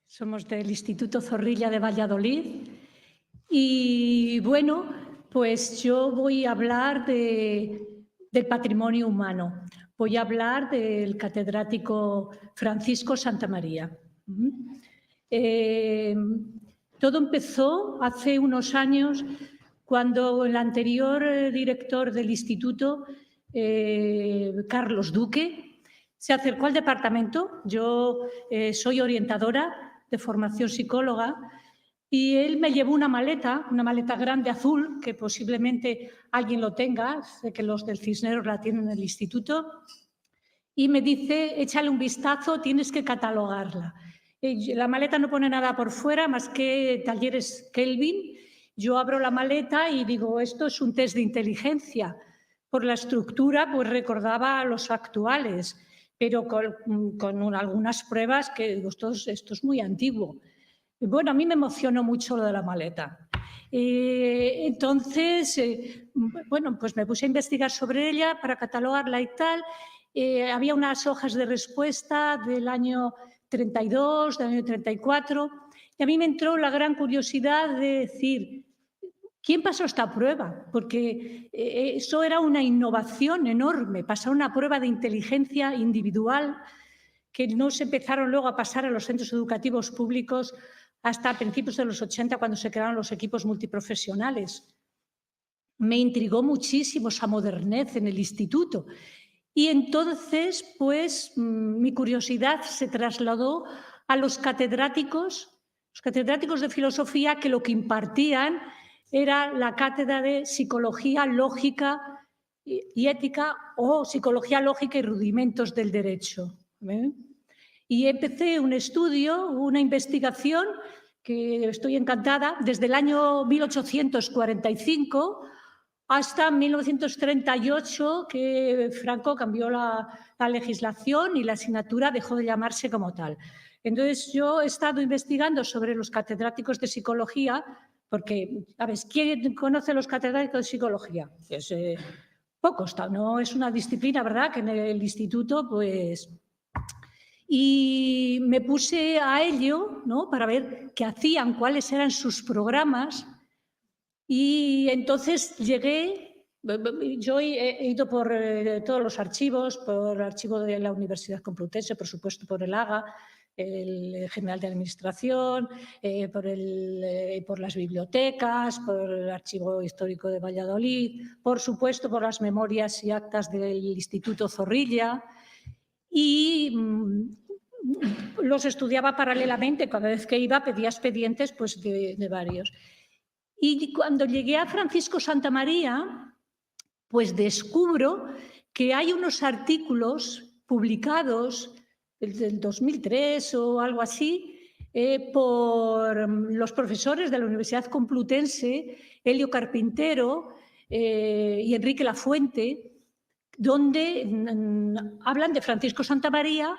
Somos del Instituto Zorrilla de Valladolid y, bueno, pues yo voy a hablar del patrimonio humano. Voy a hablar del catedrático Francisco Santamaría. Todo empezó hace unos años cuando el anterior director del instituto, Carlos Duque, se acercó al departamento. Yo soy orientadora de formación psicóloga, y él me llevó una maleta grande azul, que posiblemente alguien lo tenga, sé que los del Cisneros la tienen en el instituto, y me dice, échale un vistazo, tienes que catalogarla. La maleta no pone nada por fuera más que talleres Kelvin. Yo abro la maleta y digo, esto es un test de inteligencia. Por la estructura, pues recordaba a los actuales, pero con algunas pruebas que digo, esto es muy antiguo. Y bueno, a mí me emocionó mucho lo de la maleta. Entonces, bueno, pues me puse a investigar sobre ella para catalogarla y tal. Había unas hojas de respuesta del año 32, del año 34, y a mí me entró la gran curiosidad de decir, ¿quién pasó esta prueba? Porque eso era una innovación enorme, pasar una prueba de inteligencia individual que no se empezaron luego a pasar a los centros educativos públicos hasta principios de los 80, cuando se crearon los equipos multiprofesionales. Me intrigó muchísimo esa modernez en el instituto. Y entonces, pues, mi curiosidad se trasladó a los catedráticos de filosofía, que lo que impartían era la cátedra de psicología lógica y ética, o psicología lógica y rudimentos del derecho. Y empecé un estudio, una investigación, que estoy encantada, desde el año 1845 hasta 1938, que Franco cambió la legislación y la asignatura dejó de llamarse como tal. Entonces, yo he estado investigando sobre los catedráticos de psicología, porque, ¿sabes? ¿Quién conoce los catedráticos de psicología? Pues pocos, no es una disciplina, ¿verdad?, que en el instituto, pues... Y me puse a ello, ¿no?, para ver qué hacían, cuáles eran sus programas. Y entonces llegué, yo he ido por todos los archivos, por el archivo de la Universidad Complutense, por supuesto por el AGA, el General de Administración, por las bibliotecas, por el Archivo Histórico de Valladolid, por supuesto por las memorias y actas del Instituto Zorrilla, y los estudiaba paralelamente. Cada vez que iba pedía expedientes, pues, de varios. Y cuando llegué a Francisco Santamaría, pues descubro que hay unos artículos publicados del 2003 o algo así, por los profesores de la Universidad Complutense, Helio Carpintero y Enrique Lafuente, donde hablan de Francisco Santamaría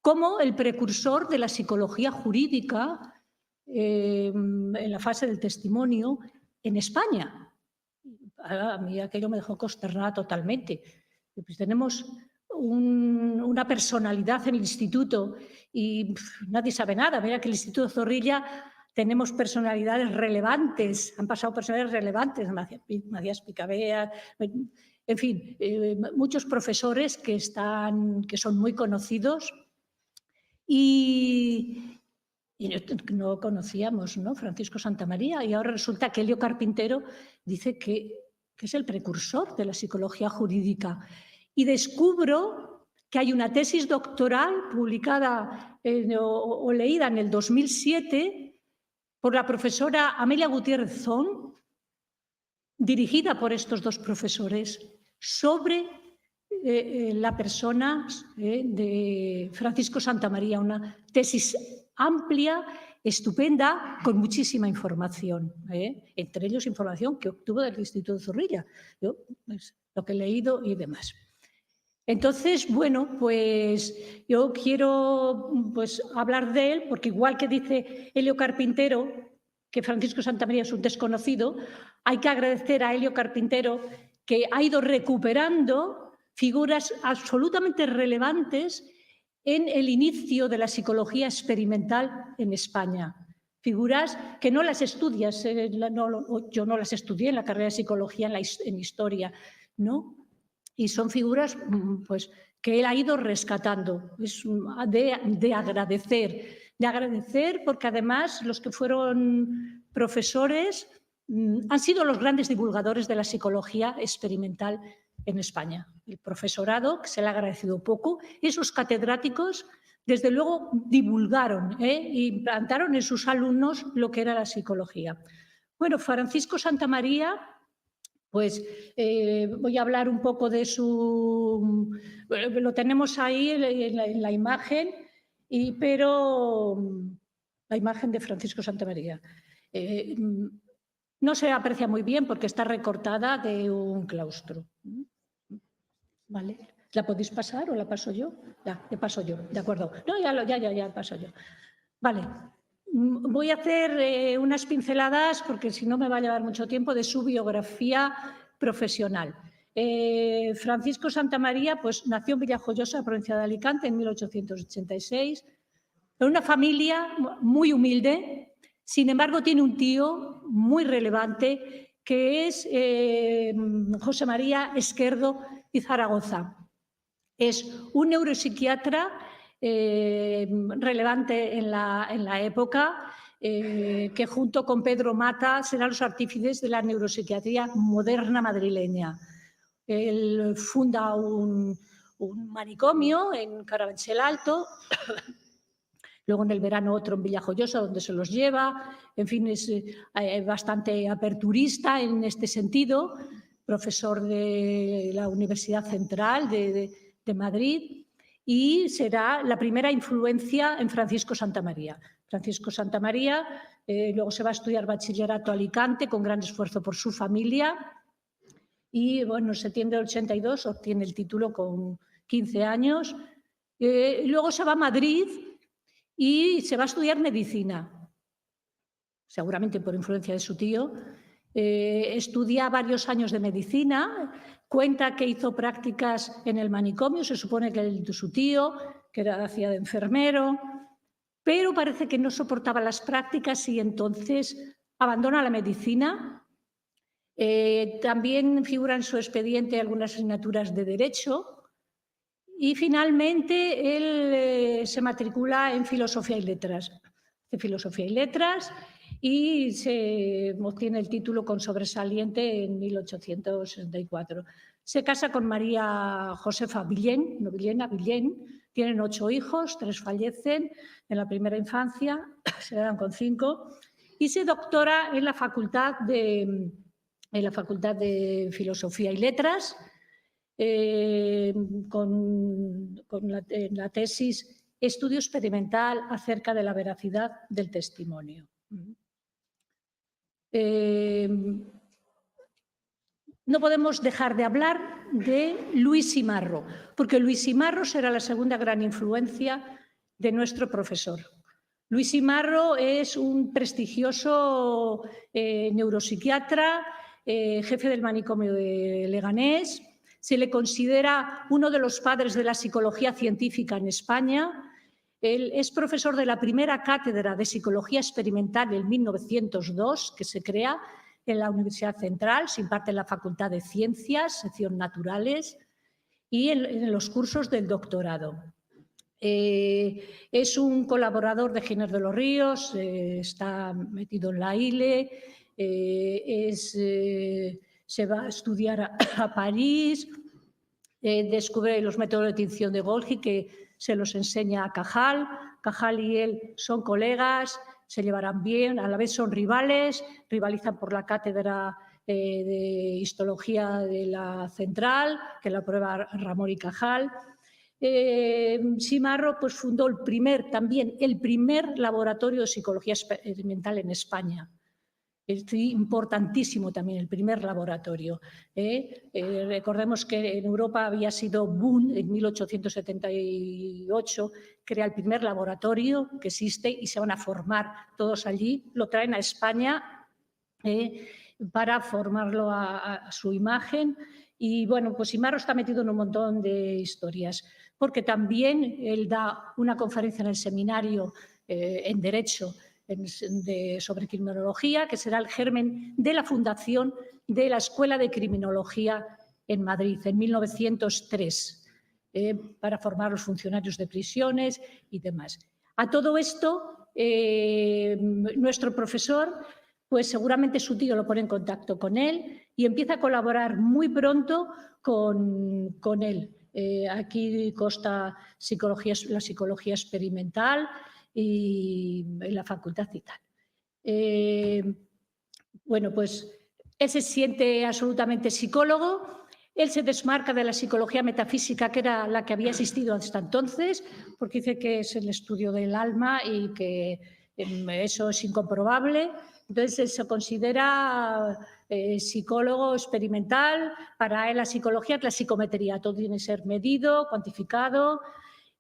como el precursor de la psicología jurídica en la fase del testimonio en España. A mí aquello me dejó consternada totalmente. Pues tenemos una personalidad en el instituto y nadie sabe nada. Mira que el Instituto Zorrilla tenemos personalidades relevantes, han pasado personalidades relevantes, Macías Picabea, en fin, muchos profesores que son muy conocidos, y no conocíamos, ¿no?, Francisco Santamaría, y ahora resulta que Helio Carpintero dice que es el precursor de la psicología jurídica. Y descubro que hay una tesis doctoral publicada o leída en el 2007 por la profesora Amelia Gutiérrez Zón, dirigida por estos dos profesores, sobre la persona de Francisco Santamaría, una tesis amplia, estupenda, con muchísima información, entre ellos información que obtuvo del Instituto Zorrilla, yo, pues, lo que he leído y demás. Entonces, bueno, pues yo quiero hablar de él, porque igual que dice Helio Carpintero, que Francisco Santamaría es un desconocido, hay que agradecer a Helio Carpintero que ha ido recuperando figuras absolutamente relevantes en el inicio de la psicología experimental en España. Figuras que no las estudias, yo no las estudié en la carrera de psicología en historia, ¿no? Y son figuras pues, que él ha ido rescatando. Es de agradecer porque además los que fueron profesores han sido los grandes divulgadores de la psicología experimental en España. El profesorado, que se le ha agradecido poco, esos catedráticos, desde luego, divulgaron y implantaron en sus alumnos lo que era la psicología. Bueno, Francisco Santamaría, pues voy a hablar un poco de su... Lo tenemos ahí en la imagen, pero la imagen de Francisco Santamaría. No se aprecia muy bien porque está recortada de un claustro. ¿Vale? ¿La podéis pasar o la paso yo? Ya paso yo, de acuerdo. No, ya paso yo. Vale. Voy a hacer unas pinceladas, porque si no me va a llevar mucho tiempo, de su biografía profesional. Francisco Santamaría pues, nació en Villajoyosa, provincia de Alicante, en 1886, en una familia muy humilde. Sin embargo, tiene un tío muy relevante, que es José María Esquerdo y Zaragoza. Es un neuropsiquiatra relevante en la época, que junto con Pedro Mata serán los artífices de la neuropsiquiatría moderna madrileña. Él funda un manicomio en Carabanchel Alto, luego en el verano otro en Villajoyosa, donde se los lleva. En fin, es bastante aperturista en este sentido, profesor de la Universidad Central de Madrid, y será la primera influencia en Francisco Santamaría. Francisco Santamaría luego se va a estudiar bachillerato a Alicante con gran esfuerzo por su familia y bueno, en septiembre del 82 obtiene el título con 15 años. Luego se va a Madrid y se va a estudiar medicina, seguramente por influencia de su tío. Estudia varios años de medicina, cuenta que hizo prácticas en el manicomio, se supone que su tío, que hacía de enfermero, pero parece que no soportaba las prácticas y entonces abandona la medicina. También figura en su expediente algunas asignaturas de Derecho y finalmente él se matricula en Filosofía y Letras. De Filosofía y Letras y se obtiene el título con sobresaliente en 1864. Se casa con María Josefa Villén, no Villena, Villén. Tienen 8 hijos, 3 fallecen en la primera infancia, se quedan con 5, y se doctora en la Facultad de Filosofía y Letras, con la tesis Estudio experimental acerca de la veracidad del testimonio. No podemos dejar de hablar de Luis Simarro, porque Luis Simarro será la segunda gran influencia de nuestro profesor. Luis Simarro es un prestigioso neuropsiquiatra, jefe del manicomio de Leganés. Se le considera uno de los padres de la psicología científica en España. Él es profesor de la primera cátedra de psicología experimental en 1902, que se crea en la Universidad Central, se imparte en la Facultad de Ciencias, sección Naturales, y en los cursos del doctorado. Es un colaborador de Giner de los Ríos, está metido en la ILE, se va a estudiar a París, descubre los métodos de tinción de Golgi que se los enseña a Cajal. Cajal y él son colegas, se llevarán bien, a la vez son rivales, rivalizan por la cátedra de histología de la Central, que la prueba Ramón y Cajal. Simarro pues, fundó el primer laboratorio de psicología experimental en España. Es importantísimo también el primer laboratorio. Recordemos que en Europa había sido Boone en 1878, crea el primer laboratorio que existe y se van a formar todos allí. Lo traen a España para formarlo a su imagen. Y bueno, pues Simarro está metido en un montón de historias, porque también él da una conferencia en el seminario en Derecho sobre criminología, que será el germen de la fundación de la Escuela de Criminología en Madrid en 1903, para formar los funcionarios de prisiones y demás. A todo esto, nuestro profesor, pues seguramente su tío lo pone en contacto con él y empieza a colaborar muy pronto con él. Aquí consta la psicología experimental y en la facultad y tal. Bueno, pues él se siente absolutamente psicólogo. Él se desmarca de la psicología metafísica, que era la que había existido hasta entonces, porque dice que es el estudio del alma y que eso es incomprobable. Entonces, él se considera psicólogo experimental. Para él la psicología es la psicometría, todo tiene que ser medido, cuantificado.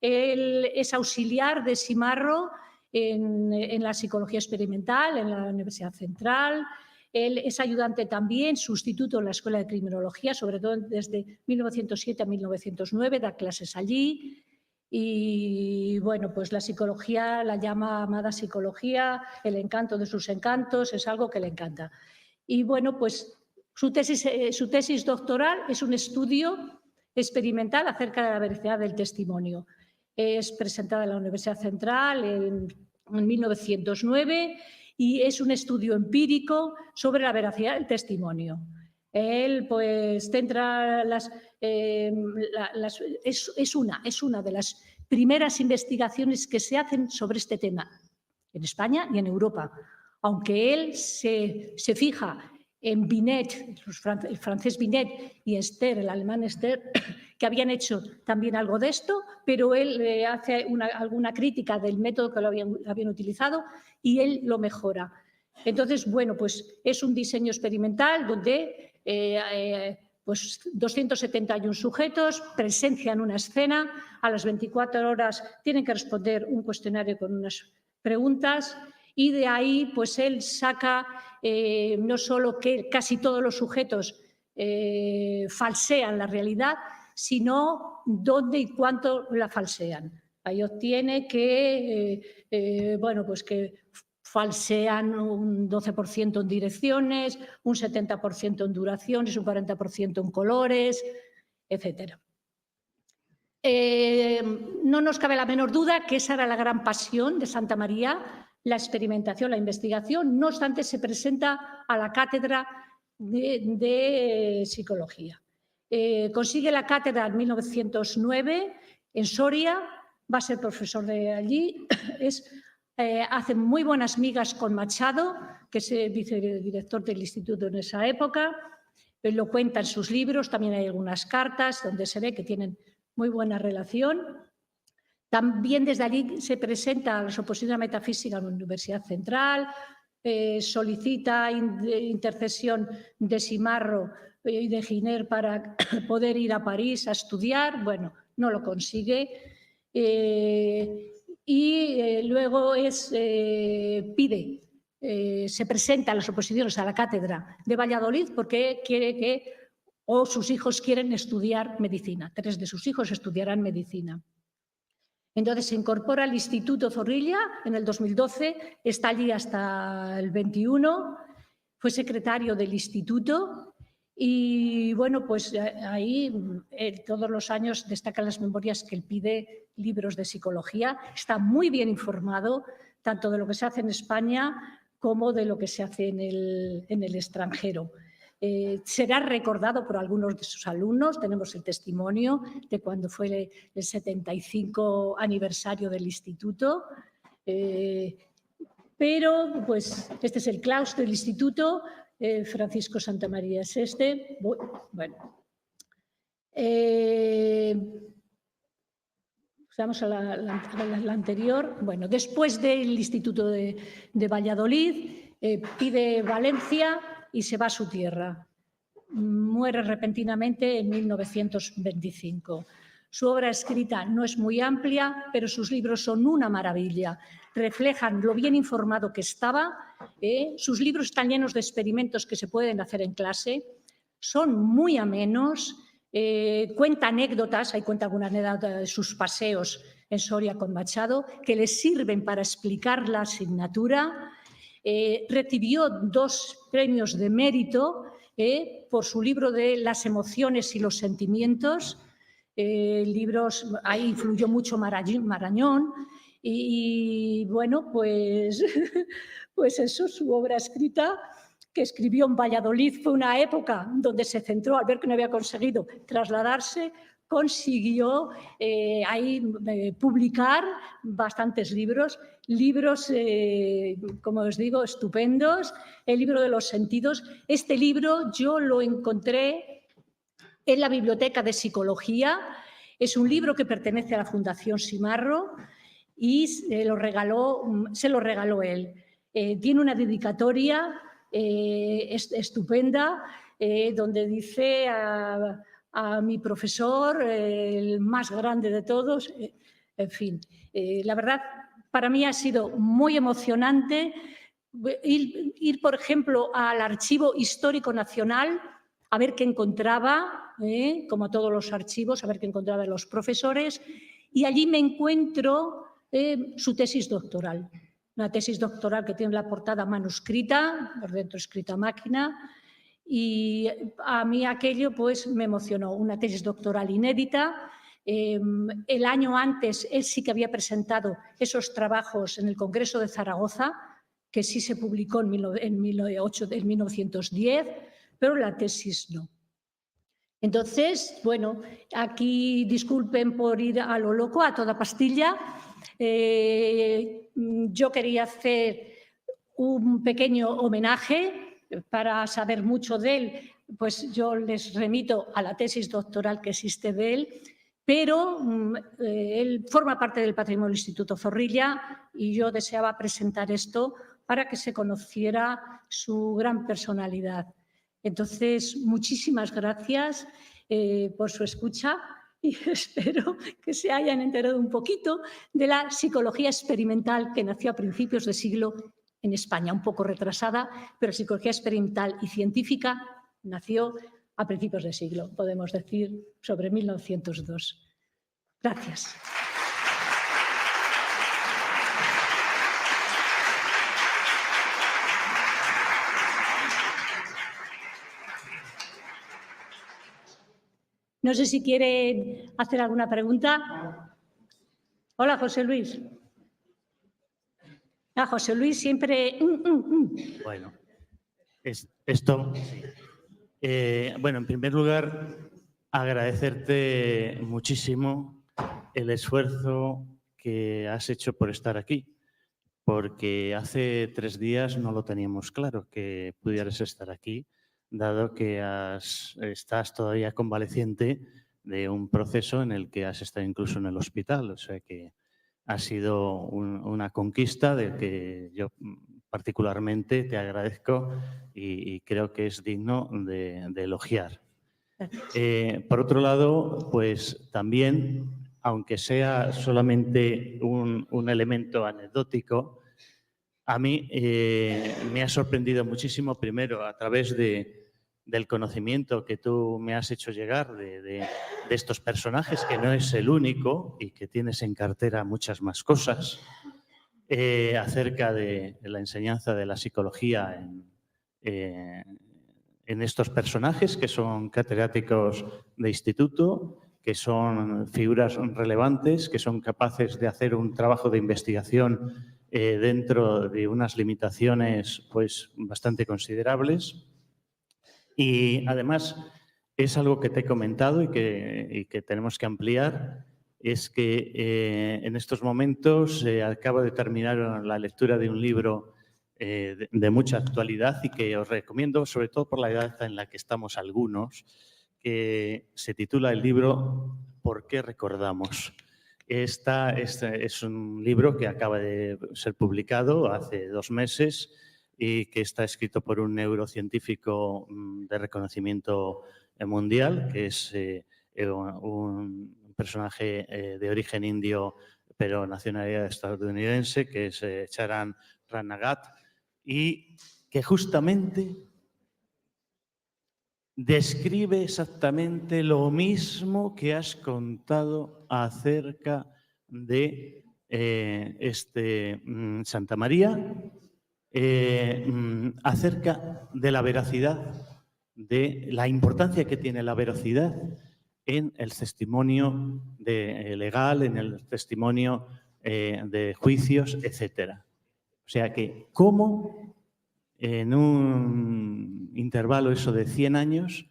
Él es auxiliar de Simarro en la psicología experimental, en la Universidad Central. Él es ayudante también, sustituto en la Escuela de Criminología, sobre todo desde 1907 a 1909, da clases allí. Y bueno, pues la psicología la llama amada psicología, el encanto de sus encantos, es algo que le encanta. Y bueno, pues su tesis doctoral es un estudio experimental acerca de la veracidad del testimonio. Es presentada en la Universidad Central en 1909 y es un estudio empírico sobre la veracidad del testimonio. Él pues centra es una de las primeras investigaciones que se hacen sobre este tema en España y en Europa, aunque él se fija en Binet, el francés Binet y Esther, el alemán Esther, que habían hecho también algo de esto, pero él hace alguna crítica del método que lo habían utilizado y él lo mejora. Entonces, bueno, pues es un diseño experimental donde pues 271 sujetos presencian una escena, a las 24 horas tienen que responder un cuestionario con unas preguntas y de ahí pues él saca no solo que casi todos los sujetos falsean la realidad, sino dónde y cuánto la falsean. Ahí obtiene que, bueno, pues que falsean un 12% en direcciones, un 70% en duraciones, un 40% en colores, etc. No nos cabe la menor duda que esa era la gran pasión de Santa María, la experimentación, la investigación. No obstante, se presenta a la cátedra de psicología. Consigue la cátedra en 1909 en Soria, va a ser profesor de allí, hace muy buenas migas con Machado, que es el vicedirector del instituto en esa época. Él lo cuenta en sus libros, también hay algunas cartas donde se ve que tienen muy buena relación. También desde allí se presenta a la oposición a metafísica en la Universidad Central, solicita intercesión de Simarro y de Giner para poder ir a París a estudiar. Bueno, no lo consigue. Luego pide, se presenta a las oposiciones a la cátedra de Valladolid porque quiere que, o sus hijos quieren estudiar medicina. 3 de sus hijos estudiarán medicina. Entonces se incorpora al Instituto Zorrilla en el 2012, está allí hasta el 21, fue secretario del instituto y bueno, pues ahí todos los años destacan las memorias que él pide, libros de psicología, está muy bien informado tanto de lo que se hace en España como de lo que se hace en el extranjero. Será recordado por algunos de sus alumnos, tenemos el testimonio de cuando fue el 75 aniversario del instituto, pero pues este es el claustro del instituto, Francisco Santamaría es este, bueno. Vamos a la anterior. Bueno, después del Instituto de Valladolid, pide Valencia y se va a su tierra. Muere repentinamente en 1925. Su obra escrita no es muy amplia, pero sus libros son una maravilla. Reflejan lo bien informado que estaba. Sus libros están llenos de experimentos que se pueden hacer en clase. Son muy amenos. Cuenta anécdotas, ahí cuenta alguna anécdota de sus paseos en Soria con Machado, que le sirven para explicar la asignatura. Recibió 2 premios de mérito por su libro de Las emociones y los sentimientos. Libros, ahí influyó mucho Marañón y bueno, pues, pues eso, su obra escrita que escribió en Valladolid fue una época donde se centró, al ver que no había conseguido trasladarse, consiguió ahí publicar bastantes libros, como os digo, estupendos. El libro de los sentidos. Este libro yo lo encontré en la Biblioteca de Psicología. Es un libro que pertenece a la Fundación Simarro y se lo regaló él. Tiene una dedicatoria estupenda donde dice a mi profesor, el más grande de todos, en fin. La verdad, para mí ha sido muy emocionante ir, por ejemplo, al Archivo Histórico Nacional a ver qué encontraba, como todos los archivos, a ver qué encontraba los profesores, y allí me encuentro su tesis doctoral. Una tesis doctoral que tiene la portada manuscrita, por dentro escrita a máquina, y a mí aquello pues me emocionó. Una tesis doctoral inédita. El año antes él sí que había presentado esos trabajos en el Congreso de Zaragoza, que sí se publicó en 1910, pero la tesis no. Entonces, bueno, aquí disculpen por ir a lo loco, a toda pastilla. Yo quería hacer un pequeño homenaje para saber mucho de él, pues yo les remito a la tesis doctoral que existe de él, pero él forma parte del patrimonio del Instituto Zorrilla y yo deseaba presentar esto para que se conociera su gran personalidad. Entonces, muchísimas gracias por su escucha y espero que se hayan enterado un poquito de la psicología experimental que nació a principios de siglo en España, un poco retrasada, pero psicología experimental y científica nació a principios de siglo, podemos decir, sobre 1902. Gracias. No sé si quieren hacer alguna pregunta. Hola, José Luis. José Luis siempre... Bueno, esto... Sí. Bueno, en primer lugar, agradecerte muchísimo el esfuerzo que has hecho por estar aquí, porque hace 3 días no lo teníamos claro que pudieras estar aquí, dado que estás todavía convaleciente de un proceso en el que has estado incluso en el hospital, o sea que ha sido una conquista de que yo particularmente te agradezco y creo que es digno de elogiar. Por otro lado, pues también, aunque sea solamente un elemento anecdótico, a mí me ha sorprendido muchísimo, primero, a través del conocimiento que tú me has hecho llegar de estos personajes, que no es el único y que tienes en cartera muchas más cosas, acerca de la enseñanza de la psicología en estos personajes que son catedráticos de instituto, que son figuras relevantes, que son capaces de hacer un trabajo de investigación dentro de unas limitaciones pues, bastante considerables. Y además es algo que te he comentado y que tenemos que ampliar, es que en estos momentos acabo de terminar la lectura de un libro de mucha actualidad y que os recomiendo, sobre todo por la edad en la que estamos algunos, que se titula el libro ¿Por qué recordamos? Este es un libro que acaba de ser publicado hace 2 meses y que está escrito por un neurocientífico de reconocimiento mundial, que es un personaje de origen indio, pero nacionalidad estadounidense, que es Charan Rannagat, y que justamente describe exactamente lo mismo que has contado acerca de Santa María, acerca de la veracidad, de la importancia que tiene la veracidad en el testimonio legal, en el testimonio de juicios, etc. O sea que, ¿cómo en un intervalo eso de 100 años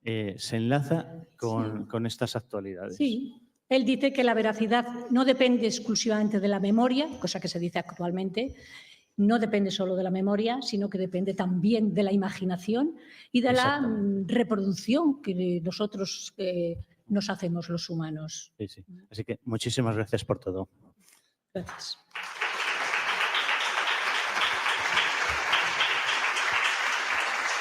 se enlaza con estas actualidades? Sí. Él dice que la veracidad no depende exclusivamente de la memoria, cosa que se dice actualmente, no depende solo de la memoria, sino que depende también de la imaginación y de la reproducción que nosotros nos hacemos los humanos. Sí, sí. Así que muchísimas gracias por todo. Gracias.